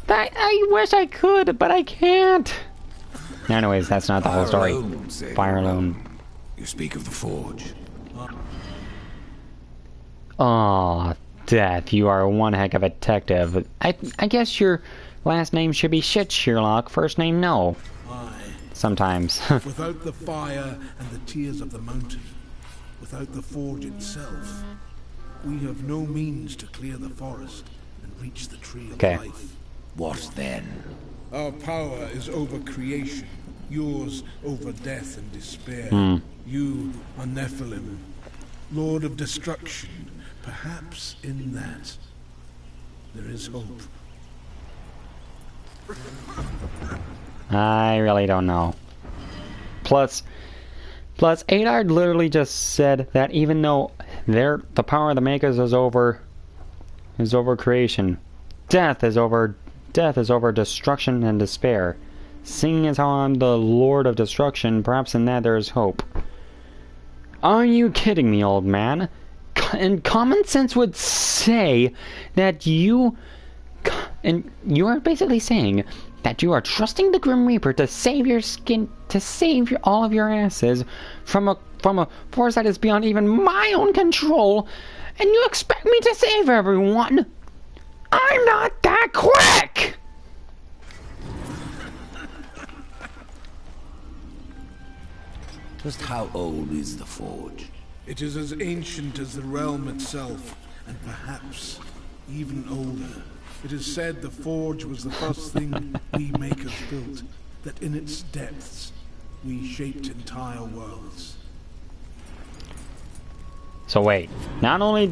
I wish I could, but I can't. Anyways, that's not the whole story. Fire alone. You speak of the forge. Aw, Death, you are one heck of a detective. I guess your last name should be Shit Sherlock, first name no. Aye. Sometimes. Without the fire and the tears of the mountain, without the forge itself, we have no means to clear the forest and reach the tree of life. What then? Our power is over creation, yours over death and despair. You are Nephilim, Lord of Destruction. Perhaps in that, there is hope. I really don't know. Plus, Adard literally just said that even though the power of the Makers is over creation, death is over destruction and despair. Seeing as how I'm the Lord of Destruction, perhaps in that there is hope. Are you kidding me, old man? And common sense would say that you are basically saying that you are trusting the Grim Reaper to save your skin, to save all of your asses from a force that is beyond even my own control, and you expect me to save everyone? I'm not that quick! Just how old is the forge? It is as ancient as the realm itself, and perhaps even older. It is said the forge was the first thing we makers built, that in its depths we shaped entire worlds. So wait, not only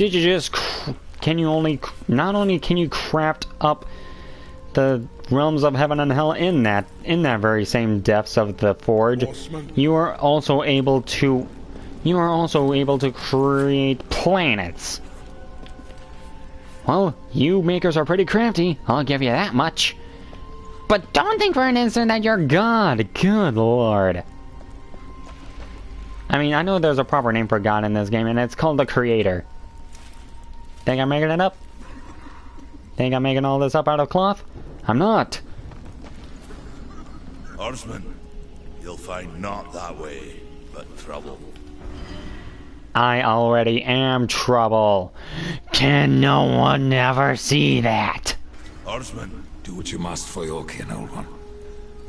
can you craft up the realms of heaven and hell in that very same depths of the forge, you are also able to create planets. Well, you makers are pretty crafty, I'll give you that much. But don't think for an instant that you're God. Good lord. I mean, I know there's a proper name for God in this game, and it's called the Creator. Think I'm making it up? Think I'm making all this up out of cloth? I'm not. Horseman, you'll find not that way, but trouble. I already am trouble. Can no one ever see that? Horseman. Do what you must for your kin, old one.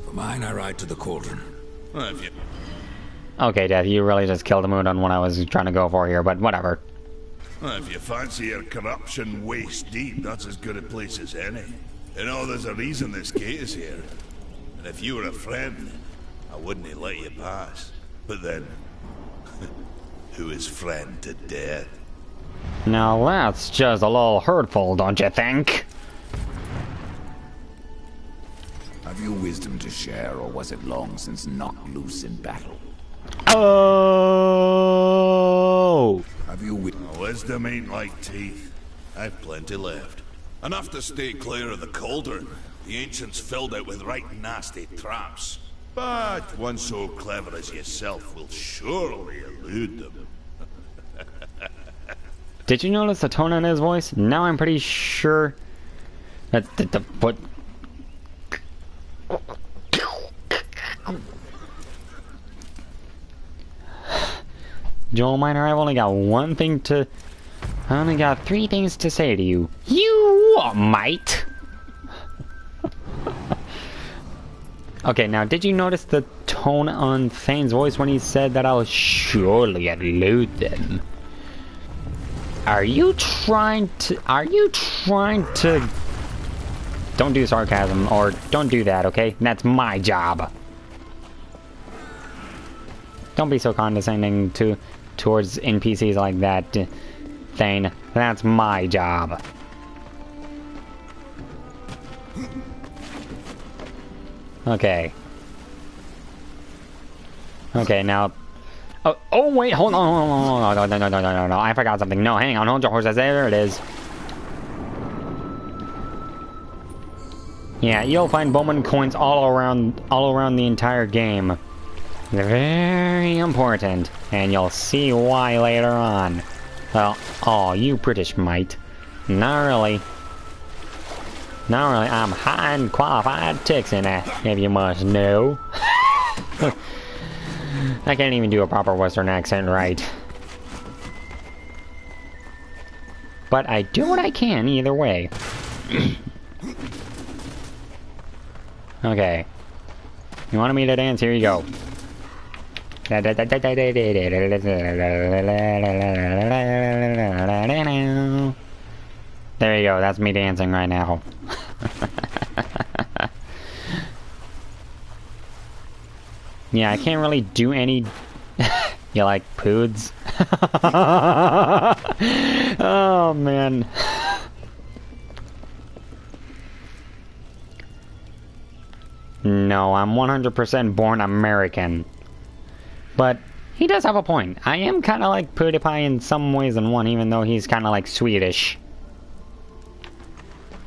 For mine, I ride to the cauldron. If you... Okay, Death, you really just killed the mood on what I was trying to go for here, but whatever. If you fancy your corruption waist deep, that's as good a place as any. You know, there's a reason this gate is here. And if you were a friend, I wouldn't let you pass. But then, who is friend to death? Now that's just a little hurtful, don't you think? Have you wisdom to share, or was it long since knocked loose in battle? Oh! Have you Wisdom ain't like teeth. I've plenty left. Enough to stay clear of the cauldron. The ancients filled it with right nasty traps. But one so clever as yourself will surely elude them. Did you notice the tone in his voice? Now I'm pretty sure that what. Joel Miner, I've only got I only got 3 things to say to you. You what, mate? Okay, now did you notice the tone on Thane's voice when he said that I'll surely elude them? Are you trying to... Don't do sarcasm, or don't do that, okay? That's my job. Don't be so condescending towards NPCs like that, Thane. That's my job. Okay. Okay, now... Oh, wait, hold on, no, I forgot something. No, hang on, hold your horses. There it is. Yeah, you'll find Bowman coins all around the entire game. They're very important, and you'll see why later on. Well, oh, you British mite. Not really. Not really, I'm high and qualified Texan, if you must know. I can't even do a proper Western accent right. But I do what I can either way. Okay. You wanted me to dance? Here you go. There you go, that's me dancing right now. Yeah, I can't really do any... You like poods? Oh, man. No, I'm 100% born American. But he does have a point. I am kind of like PewDiePie in some ways than one, even though he's kind of like Swedish.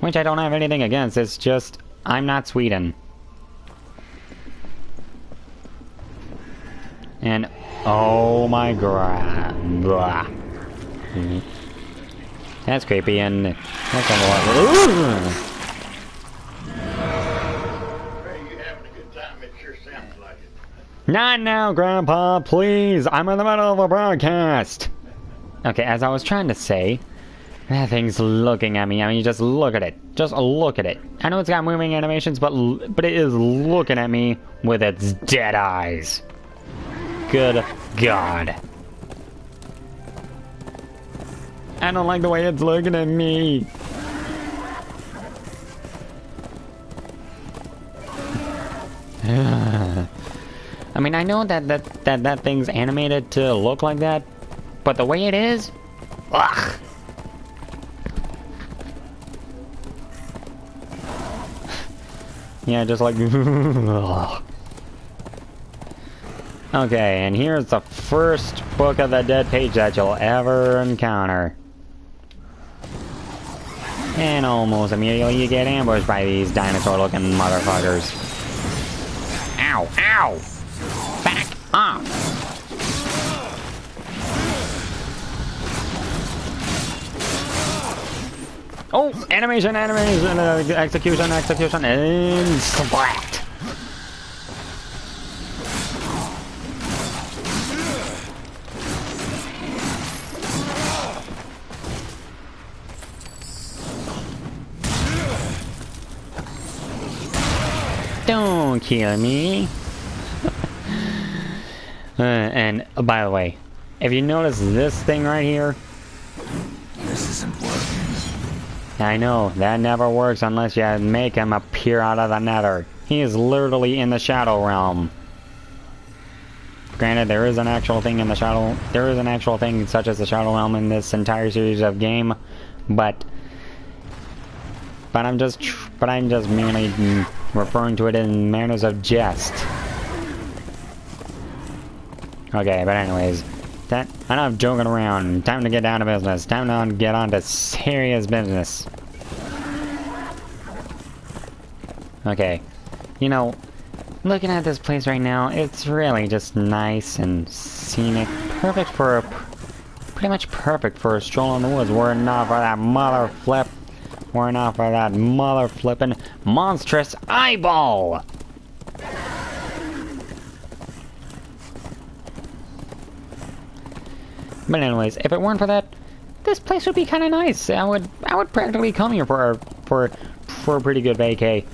Which I don't have anything against, it's just, I'm not Sweden. And, oh my god. That's creepy, and that's a lot. Not now, Grandpa, please! I'm in the middle of a broadcast! Okay, as I was trying to say, that thing's looking at me. I mean, just look at it. Just look at it. I know it's got moving animations, but it is looking at me with its dead eyes. Good God. I don't like the way it's looking at me. I mean, I know that thing's animated to look like that, but the way it is, ugh. Yeah, just like. Okay, and here's the first Book of the Dead page that you'll ever encounter. And almost immediately you get ambushed by these dinosaur-looking motherfuckers. Ow! Ow! Back up! Oh! Animation, execution, and splat! Don't kill me. And by the way, if you notice this thing right here, This isn't working. I know that never works unless you make him appear out of the nether. He is literally in the shadow realm. Granted, there is an actual thing in the shadow. There is an actual thing such as the shadow realm in this entire series of game, but I'm just merely referring to it in manners of jest. Okay, but anyways, enough joking around. Time to get down to business. Time to get on to serious business. Okay, you know, looking at this place right now, it's really just nice and scenic. Perfect for pretty much perfect for a stroll in the woods. Were it not for that mother flip. Were it not for that mother flippin' monstrous eyeball. But anyways, if it weren't for that, this place would be kind of nice. I would practically come here for a pretty good vacay.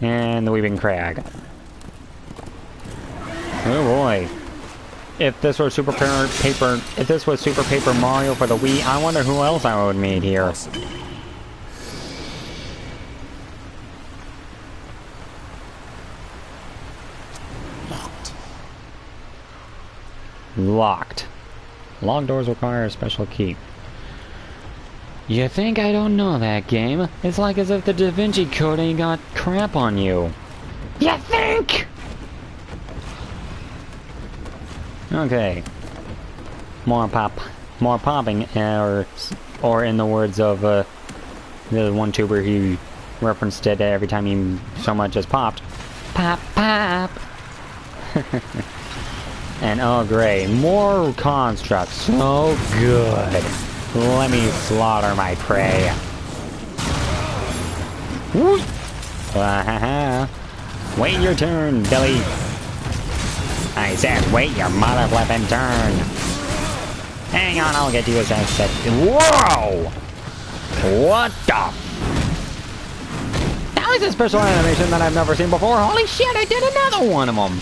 And the Weeping Crag. Oh boy! If this was Super Paper Mario for the Wii, I wonder who else I would meet here. Locked. Locked doors require a special key. You think I don't know that game? It's like as if the Da Vinci Code ain't got crap on you. You think? Okay. More popping, or in the words of the one tuber who referenced it every time he so much as popped. Pop, pop. And oh great, more constructs. So good. Let me slaughter my prey. Woo! Wait your turn, Billy. I said wait your mother flippin' turn. Hang on, I'll get to you as I said. Whoa! What the? That was a special animation that I've never seen before. Holy shit, I did another one of them.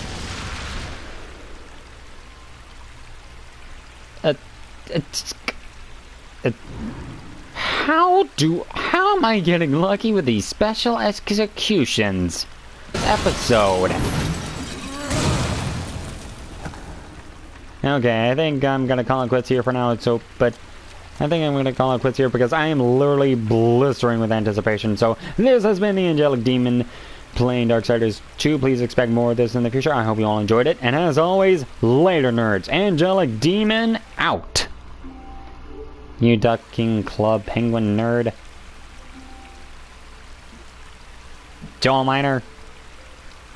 How am I getting lucky with these special executions episode? Okay, I think I'm gonna call it quits here for now. But I think I'm gonna call it quits here because I am literally blistering with anticipation. So this has been the Angelic Demon playing Darksiders 2. Please expect more of this in the future. I hope you all enjoyed it. And as always, later nerds. Angelic Demon out. You ducking club penguin nerd. Joel Miner,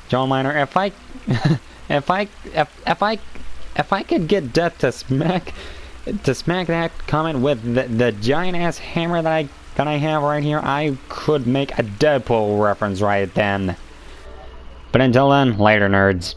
if I could get Death to smack that comment with the giant ass hammer that I have right here, I could make a Deadpool reference right then. But until then, later nerds.